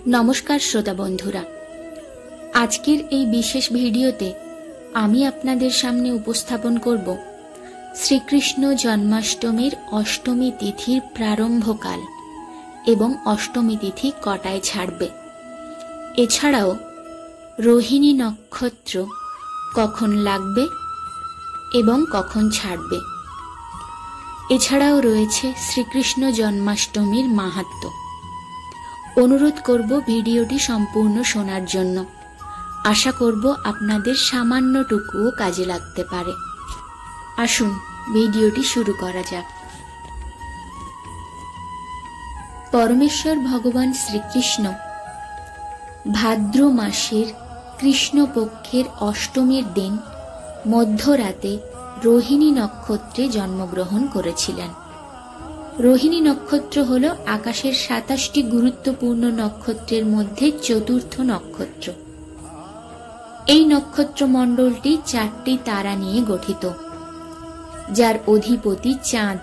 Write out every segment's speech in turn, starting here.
নমস্কার শ্রোতা বন্ধুরা, আজকের এই বিশেষ ভিডিওতে আমি আপনাদের সামনে উপস্থাপন করব শ্রীকৃষ্ণ জন্মাষ্টমীর অষ্টমী তিথির প্রারম্ভকাল এবং অষ্টমী তিথি কটায় ছাড়বে। এছাড়াও রোহিণী নক্ষত্র কখন লাগবে এবং কখন ছাড়বে। এছাড়াও রয়েছে শ্রীকৃষ্ণ জন্মাষ্টমীর মাহাত্ম্য। অনুরোধ করব ভিডিওটি সম্পূর্ণ শোনার জন্য। আশা করব আপনাদের সামান্যটুকুও কাজে লাগতে পারে। আসুন ভিডিওটি শুরু করা যাক। পরমেশ্বর ভগবান শ্রীকৃষ্ণ ভাদ্র মাসের কৃষ্ণপক্ষের অষ্টমীর দিন মধ্যরাতে রোহিণী নক্ষত্রে জন্মগ্রহণ করেছিলেন। রোহিণী নক্ষত্র হল আকাশের ২৭টি গুরুত্বপূর্ণ নক্ষত্রের মধ্যে চতুর্থ নক্ষত্র। এই নক্ষত্রমণ্ডলটি ৪টি তারা নিয়ে গঠিত, যার অধিপতি চাঁদ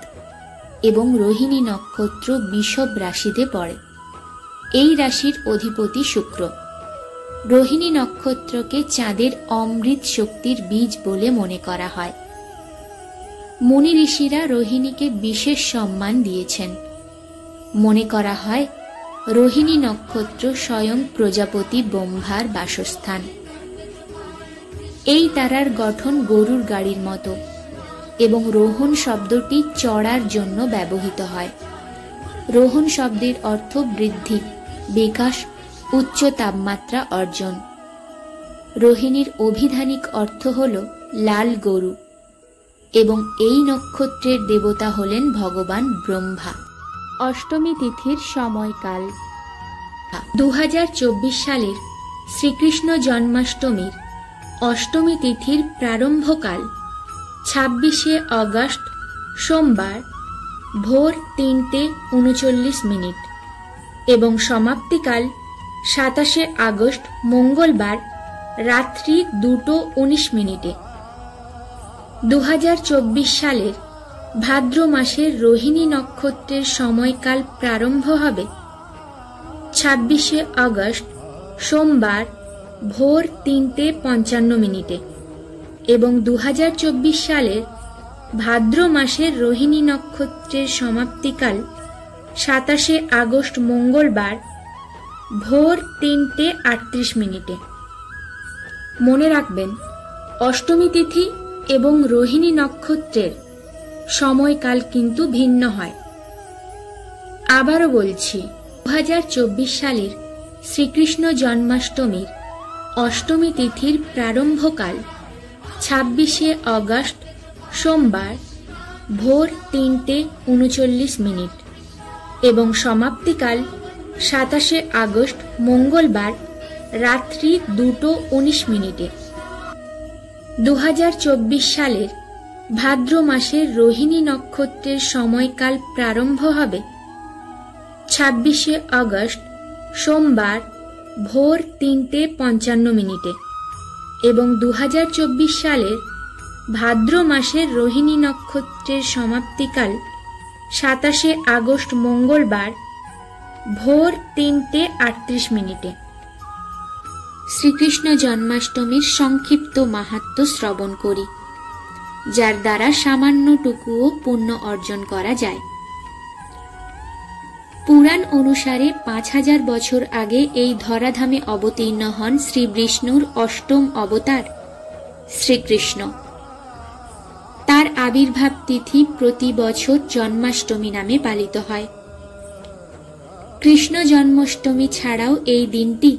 এবং রোহিণী নক্ষত্র বৃষভ রাশিতে পড়ে। এই রাশির অধিপতি শুক্র। রোহিণী নক্ষত্রকে চাঁদের অমৃত শক্তির বীজ বলে মনে করা হয়। মুনি ঋষিরা রোহিণীকে বিশেষ সম্মান দিয়েছেন। মনে করা হয় রোহিণী নক্ষত্র স্বয়ং প্রজাপতি ব্রহ্মার বাসস্থান। এই তারার গঠন গরুর গাড়ির মতো এবং রোহণ শব্দটি চড়ার জন্য ব্যবহৃত হয়। রোহণ শব্দের অর্থ বৃদ্ধি, বিকাশ, উচ্চ তাপমাত্রা অর্জন। রোহিণীর অভিধানিক অর্থ হল লাল গরু এবং এই নক্ষত্রের দেবতা হলেন ভগবান ব্রহ্মা। অষ্টমী তিথির সময়কাল ২০২৪ সালের শ্রীকৃষ্ণ জন্মাষ্টমীর অষ্টমী তিথির প্রারম্ভকাল ২৬শে অগস্ট সোমবার ভোর ৩:৩৯ এবং সমাপ্তিকাল ২৭শে আগস্ট মঙ্গলবার রাত্রি ২:১৯। ২০২৪ সালের ভাদ্র মাসের রোহিণী নক্ষত্রের সময়কাল প্রারম্ভ হবে ২৬শে আগস্ট সোমবার ভোর ৩:৫৫ এবং ২০২৪ সালের ভাদ্র মাসের রোহিণী নক্ষত্রের সমাপ্তিকাল ২৭শে আগস্ট মঙ্গলবার ভোর ৩:৩৮। মনে রাখবেন, অষ্টমী তিথি এবং রোহিণী নক্ষত্রের সময়কাল কিন্তু ভিন্ন হয়। আবারও বলছি, ২০২৪ সালের শ্রীকৃষ্ণ জন্মাষ্টমীর অষ্টমী তিথির প্রারম্ভকাল ২৬শে অগস্ট সোমবার ভোর ৩:৩৯ এবং সমাপ্তিকাল ২৭শে আগস্ট মঙ্গলবার রাত্রি ২:১৯। ২০২৪ সালের ভাদ্র মাসের রোহিণী নক্ষত্রের সময়কাল প্রারম্ভ হবে ২৬শে আগস্ট সোমবার ভোর ৩:৫৫ এবং ২০২৪ সালের ভাদ্র মাসের রোহিণী নক্ষত্রের সমাপ্তিকাল ২৭শে আগস্ট মঙ্গলবার ভোর ৩:৩৮। শ্রীকৃষ্ণ জন্মাষ্টমীর সংক্ষিপ্ত মাহাত্ম্য শ্রবণ করি, যার দ্বারা সামান্যটুকুও পুণ্য অর্জন করা যায়। পুরাণ অনুসারে ৫০০০ বছর আগে এই ধরাধামে অবতীর্ণ হন শ্রী বিষ্ণুর অষ্টম অবতার শ্রীকৃষ্ণ। তার আবির্ভাব তিথি প্রতি বছর জন্মাষ্টমী নামে পালিত হয়। কৃষ্ণ জন্মাষ্টমী ছাড়াও এই দিনটি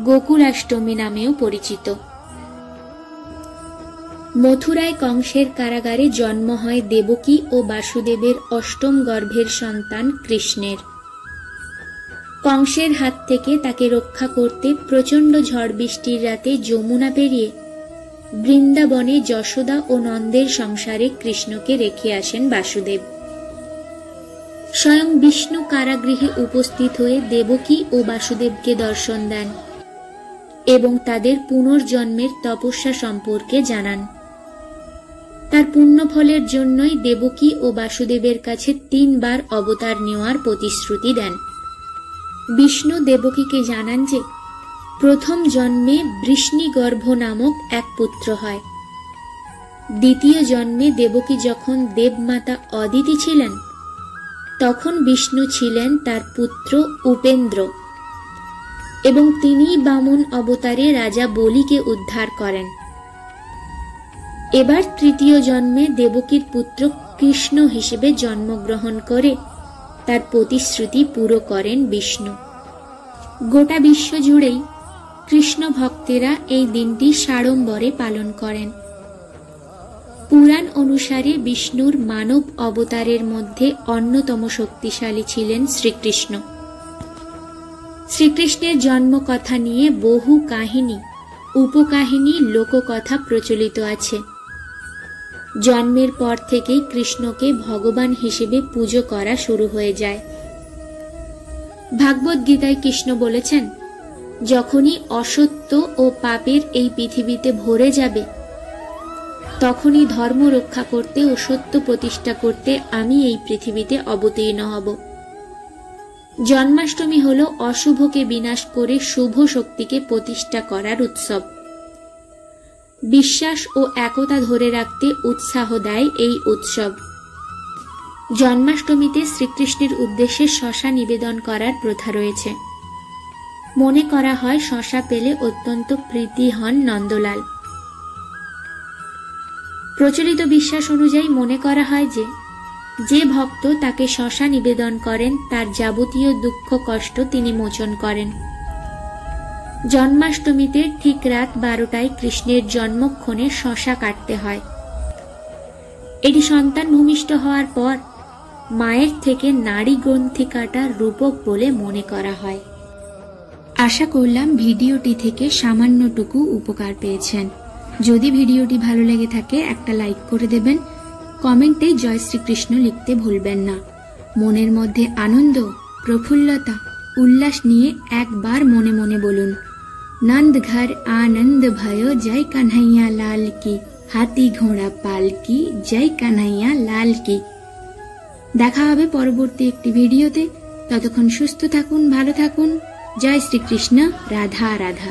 গোকুলাষ্টমী নামেও পরিচিত। মথুরায় কংসের কারাগারে জন্ম হয় দেবকী ও বাসুদেবের অষ্টম গর্ভের সন্তান কৃষ্ণের। কংসের হাত থেকে তাকে রক্ষা করতে প্রচণ্ড ঝড় বৃষ্টির রাতে যমুনা পেরিয়ে বৃন্দাবনে যশোদা ও নন্দের সংসারে কৃষ্ণকে রেখে আসেন বাসুদেব। স্বয়ং বিষ্ণু কারাগৃহে উপস্থিত হয়ে দেবকী ও বাসুদেবকে দর্শন দেন এবং তাদের পুনর্জন্মের তপস্যা সম্পর্কে জানান। তার পুণ্যফলের জন্যই দেবকী ও বাসুদেবের কাছে ৩ বার অবতার নেওয়ার প্রতিশ্রুতি দেন। বিষ্ণু দেবকীকে জানান যে প্রথম জন্মে বৃষ্ণিগর্ভ নামক এক পুত্র হয়। দ্বিতীয় জন্মে দেবকী যখন দেবমাতা অদিতি ছিলেন, তখন বিষ্ণু ছিলেন তার পুত্র উপেন্দ্র, এবং তিনিই বামন অবতারে রাজা বলিকে উদ্ধার করেন। এবার তৃতীয় জন্মে দেবকীর পুত্র কৃষ্ণ হিসেবে জন্মগ্রহণ করে তার প্রতিশ্রুতি পুরো করেন বিষ্ণু। গোটা বিশ্ব জুড়েই কৃষ্ণ ভক্তেরা এই দিনটি সাড়ম্বরে পালন করেন। পুরাণ অনুসারে বিষ্ণুর মানব অবতারের মধ্যে অন্যতম শক্তিশালী ছিলেন শ্রীকৃষ্ণ। শ্রীকৃষ্ণের জন্মকথা নিয়ে বহু কাহিনী, উপকাহিনী, লোককথা প্রচলিত আছে। জন্মের পর থেকেই কৃষ্ণকে ভগবান হিসেবে পুজো করা শুরু হয়ে যায়। ভাগবত গীতায় কৃষ্ণ বলেছেন, যখনই অসত্য ও পাপের এই পৃথিবীতে ভরে যাবে, তখনই ধর্ম রক্ষা করতে ও সত্য প্রতিষ্ঠা করতে আমি এই পৃথিবীতে অবতীর্ণ হব। জন্মাষ্টমী হল অশুভকে বিনাশ করে শুভ শক্তিকে প্রতিষ্ঠা করার উৎসব। বিশ্বাস ও একতা ধরে রাখতে উৎসাহ দেয় এই উৎসব। জন্মাষ্টমীতে শ্রীকৃষ্ণের উদ্দেশ্যে শসা নিবেদন করার প্রথা রয়েছে। মনে করা হয় শসা পেলে অত্যন্ত প্রীতি হন নন্দলাল। প্রচলিত বিশ্বাস অনুযায়ী মনে করা হয় যে ভক্ত তাকে শসা নিবেদন করেন তার যাবতীয় দুঃখ কষ্ট তিনি মোচন করেন। জন্মাষ্টমীতে ঠিক রাত 12টায় কৃষ্ণের জন্মক্ষণে শসা কাটতে হয়। এটি সন্তান ভূমিষ্ঠ হওয়ার পর মায়ের থেকে নাড়ি গ্রন্থি কাটার রূপক বলে মনে করা হয়। আশা করলাম ভিডিওটি থেকে সামান্যটুকু উপকার পেয়েছেন। যদি ভিডিওটি ভালো লেগে থাকে একটা লাইক করে দেবেন। কমেন্টে জয় শ্রীকৃষ্ণ লিখতে ভুলবেন না। মনের মধ্যে আনন্দ, প্রফুল্লতা, উল্লাস নিয়ে একবার মনে মনে বলুন, নন্দ ঘর আনন্দ ভয়, জয় কানহাইয়া লাল কি, হাতি ঘোড়া পাল কি, জয় কানহাইয়া লাল কি। দেখা হবে পরবর্তী একটি ভিডিওতে। ততক্ষণ সুস্থ থাকুন, ভালো থাকুন। জয় শ্রীকৃষ্ণ। রাধা রাধা।